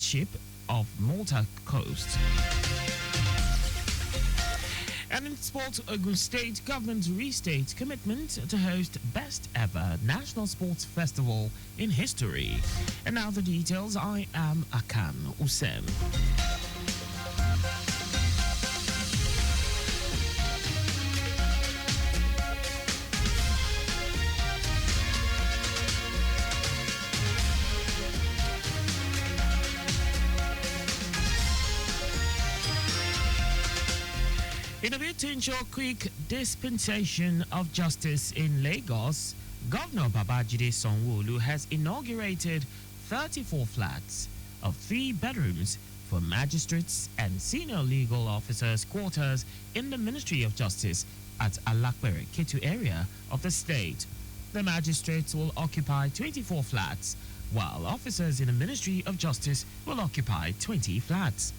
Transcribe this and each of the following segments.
chip of Malta coast. And in sports, Ogun State government restates commitment to host best ever national sports festival in history. And now the details. I am Akan Usen. In a bid to ensure quick dispensation of justice in Lagos, Governor Babajide Sanwo-Olu has inaugurated 34 flats of 3 bedrooms for magistrates and senior legal officers' quarters in the Ministry of Justice at Alakpere, Ketu area of the state. The magistrates will occupy 24 flats, while officers in the Ministry of Justice will occupy 20 flats.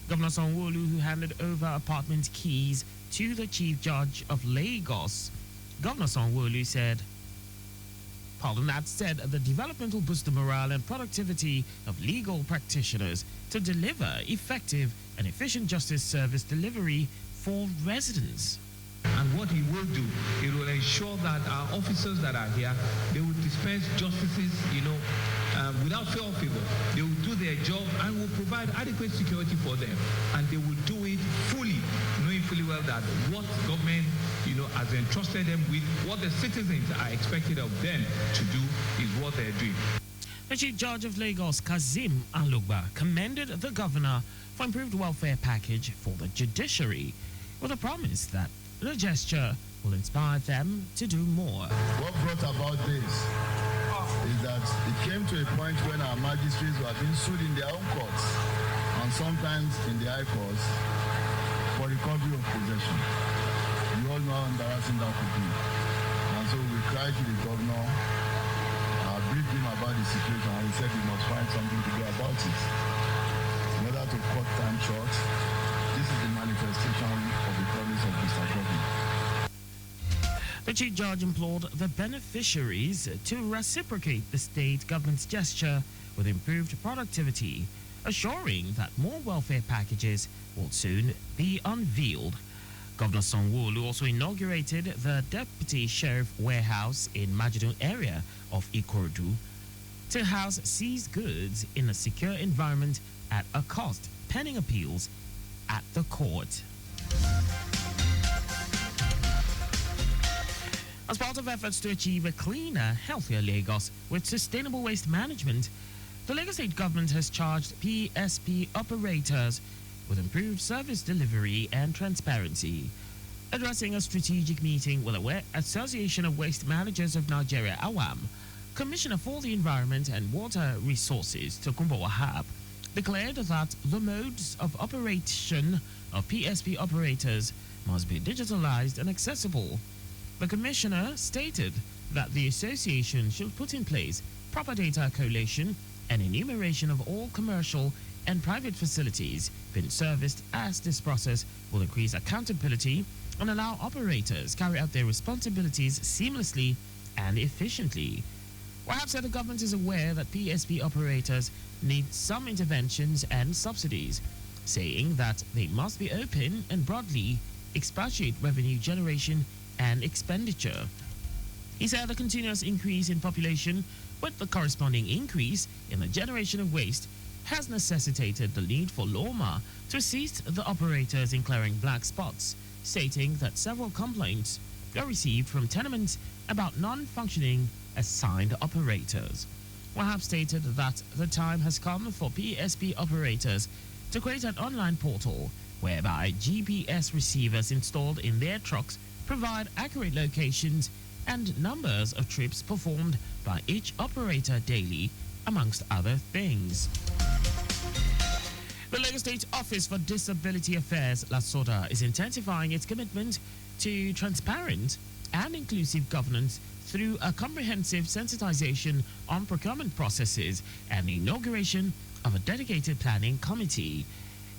Governor Sanwo-Olu, who handed over apartment keys to the Chief Judge of Lagos, Governor Sanwo-Olu said the development will boost the morale and productivity of legal practitioners to deliver effective and efficient justice service delivery for residents. And what he will do, it will ensure that our officers that are here, they will dispense justices, without fear or favor. They will do their job and will provide adequate security for them. And they will do it fully, knowing fully well that what government, has entrusted them with, what the citizens are expected of them to do is what they're doing. The Chief Judge of Lagos, Kazeem Alugba, commended the governor for improved welfare package for the judiciary, with a promise that the gesture will inspire them to do more. What brought about this is that it came to a point when our magistrates were being sued in their own courts and sometimes in the high courts for recovery of possession. You all know how embarrassing that could be. And so we cried to the governor, briefed him about the situation, and he said he must find something to do about it. In order to cut time short, this is the manifestation of the promise of Mr. Governor. The Chief Judge implored the beneficiaries to reciprocate the state government's gesture with improved productivity, assuring that more welfare packages will soon be unveiled. Governor Sanwo-Olu also inaugurated the Deputy Sheriff Warehouse in Majidun area of Ikorodu to house seized goods in a secure environment at a cost, pending appeals at the court. As part of efforts to achieve a cleaner, healthier Lagos with sustainable waste management, the Lagos State government has charged PSP operators with improved service delivery and transparency. Addressing a strategic meeting with the Association of Waste Managers of Nigeria, AWAM, Commissioner for the Environment and Water Resources, Tokunbo Wahab, declared that the modes of operation of PSP operators must be digitalized and accessible. The commissioner stated that the association should put in place proper data collation and enumeration of all commercial and private facilities being serviced, as this process will increase accountability and allow operators carry out their responsibilities seamlessly and efficiently. Wahab said the government is aware that PSP operators need some interventions and subsidies, saying that they must be open and broadly expatiate revenue generation and expenditure. He said the continuous increase in population with the corresponding increase in the generation of waste has necessitated the need for LOMA to assist the operators in clearing black spots, stating that several complaints were received from tenements about non-functioning assigned operators. Wahab stated that the time has come for PSP operators to create an online portal whereby GPS receivers installed in their trucks provide accurate locations and numbers of trips performed by each operator daily, amongst other things. The Lagos State Office for Disability Affairs, LASODA, is intensifying its commitment to transparent and inclusive governance through a comprehensive sensitization on procurement processes and the inauguration of a dedicated planning committee.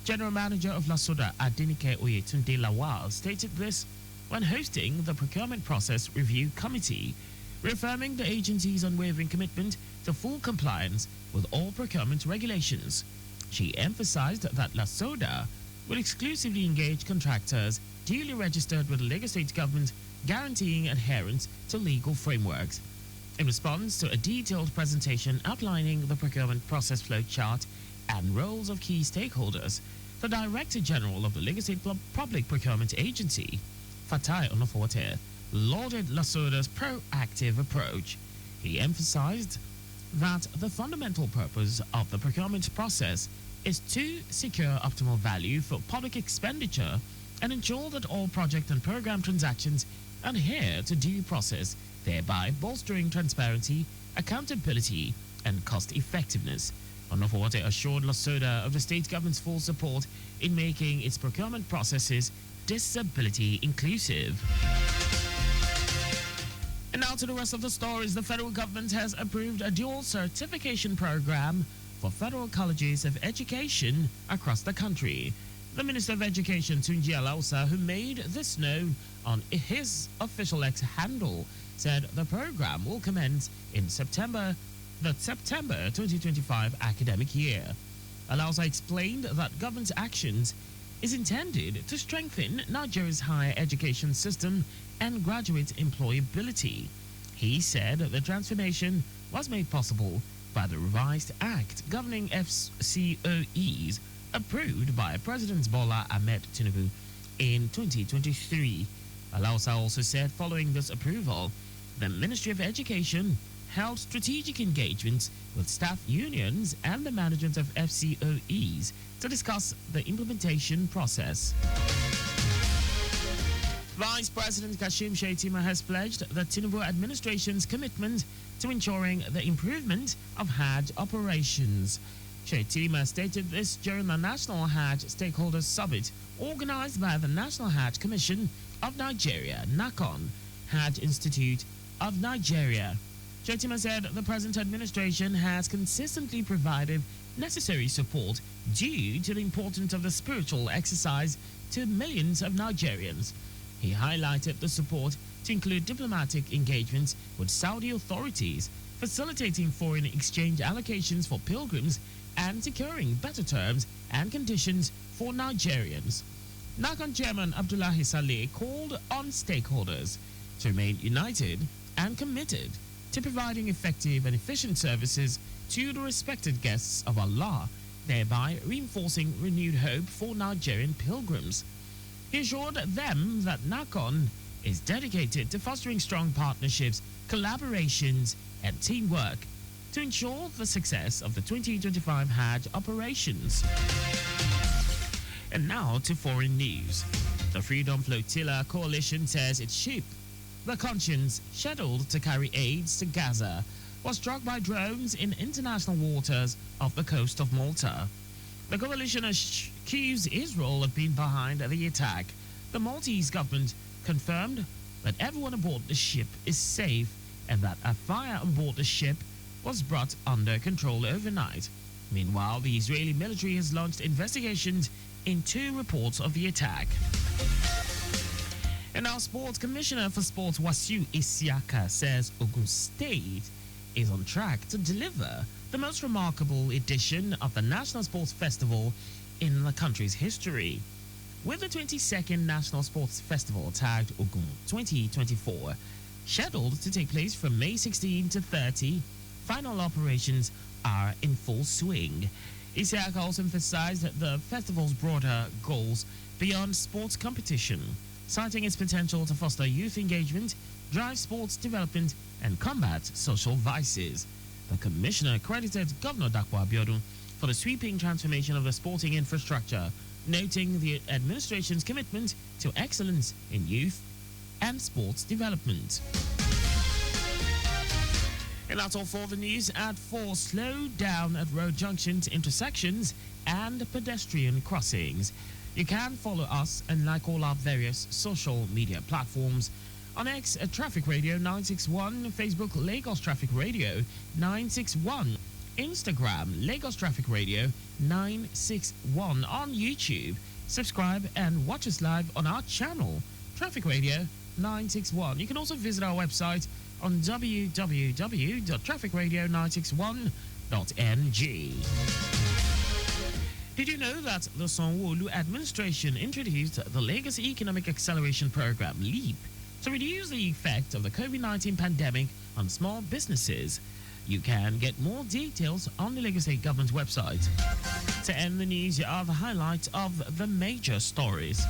General Manager of LASODA, Adenike Oyetunde Lawal, stated this when hosting the Procurement Process Review Committee, reaffirming the agency's unwavering commitment to full compliance with all procurement regulations. She emphasized that LASODA will exclusively engage contractors duly registered with the Lagos State government, guaranteeing adherence to legal frameworks. In response to a detailed presentation outlining the procurement process flow chart and roles of key stakeholders, the Director General of the Lagos State Public Procurement Agency, Fatai Onoforte, lauded LASODA's proactive approach. He emphasized that the fundamental purpose of the procurement process is to secure optimal value for public expenditure and ensure that all project and program transactions adhere to due process, thereby bolstering transparency, accountability, and cost effectiveness. Onoforte assured LASODA of the state government's full support in making its procurement processes disability inclusive. And now to the rest of the stories. The federal government has approved a dual certification program for federal colleges of education across the country. The Minister of Education, Tunji Alausa, who made this known on his official X handle, said the program will commence in the September 2025 academic year. Alausa explained that government's actions is intended to strengthen Nigeria's higher education system and graduate employability. He said the transformation was made possible by the revised act governing FCOEs approved by President Bola Ahmed Tinubu in 2023. Alausa also said following this approval, the Ministry of Education held strategic engagements with staff unions and the management of FCOEs to discuss the implementation process. Vice President Kashim Shettima has pledged the Tinubu administration's commitment to ensuring the improvement of Hajj operations. Shettima stated this during the National Hajj Stakeholders Summit organized by the National Hajj Commission of Nigeria, NACON, Hajj Institute of Nigeria. Shettima said the present administration has consistently provided necessary support due to the importance of the spiritual exercise to millions of Nigerians. He highlighted the support to include diplomatic engagements with Saudi authorities, facilitating foreign exchange allocations for pilgrims, and securing better terms and conditions for Nigerians. NACON Chairman Abdullahi Saleh called on stakeholders to remain united and committed to providing effective and efficient services to the respected guests of Allah, thereby reinforcing renewed hope for Nigerian pilgrims. He assured them that NACON is dedicated to fostering strong partnerships, collaborations, and teamwork to ensure the success of the 2025 Hajj operations. And now to foreign news. The Freedom Flotilla Coalition says its ship, the Conscience, scheduled to carry aids to Gaza, was struck by drones in international waters off the coast of Malta. The coalition accused Israel of being behind the attack. The Maltese government confirmed that everyone aboard the ship is safe and that a fire on board the ship was brought under control overnight. Meanwhile, the Israeli military has launched investigations into reports of the attack. And our Sports Commissioner for Sports, Wasiu Isiaka, says Ogun State is on track to deliver the most remarkable edition of the National Sports Festival in the country's history. With the 22nd National Sports Festival tagged Ogun 2024, scheduled to take place from May 16 to 30, final operations are in full swing. Isiaka also emphasized the festival's broader goals beyond sports competition, citing its potential to foster youth engagement, drive sports development, and combat social vices. The commissioner credited Governor Dapo Abiodun for the sweeping transformation of the sporting infrastructure, noting the administration's commitment to excellence in youth and sports development. And that's all for the news at 4. Slow down at road junctions, intersections, and pedestrian crossings. You can follow us and like all our various social media platforms. On X at Traffic Radio 961, Facebook Lagos Traffic Radio 961, Instagram Lagos Traffic Radio 961, on YouTube. Subscribe and watch us live on our channel, Traffic Radio 961. You can also visit our website on www.trafficradio961.ng. Did you know that the Sanwo-Olu administration introduced the Lagos Economic Acceleration Program, LEAP, to reduce the effect of the COVID-19 pandemic on small businesses? You can get more details on the Lagos State Government website. To end the news, here are the highlights of the major stories.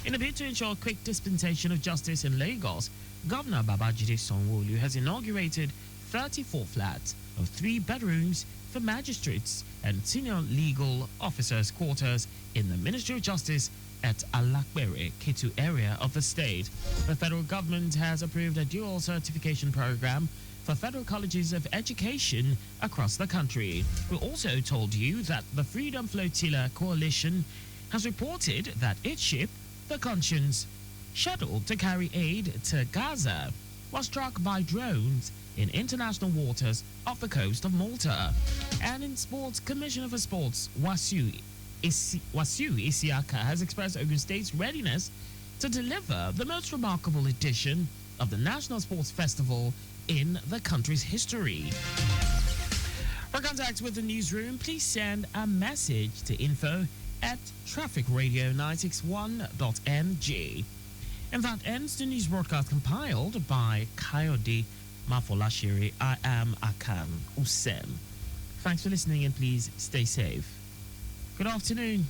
In a bid to ensure quick dispensation of justice in Lagos, Governor Babajide Sanwo-Olu has inaugurated 34 flats of 3 bedrooms for magistrates and senior legal officers' quarters in the Ministry of Justice at Alakbere, Ketu area of the state. The federal government has approved a dual certification program for federal colleges of education across the country. We also told you that the Freedom Flotilla Coalition has reported that its ship, the Conscience, scheduled to carry aid to Gaza, was struck by drones in international waters off the coast of Malta. And in sports, Commissioner for Sports Wasiu Isiaka has expressed Ogun State's readiness to deliver the most remarkable edition of the National Sports Festival in the country's history. For contact with the newsroom, please send a message to info@trafficradio961.ng. And that ends the news broadcast compiled by Kayode Mafolashiri. I am Akan Usen. Thanks for listening and please stay safe. Good afternoon.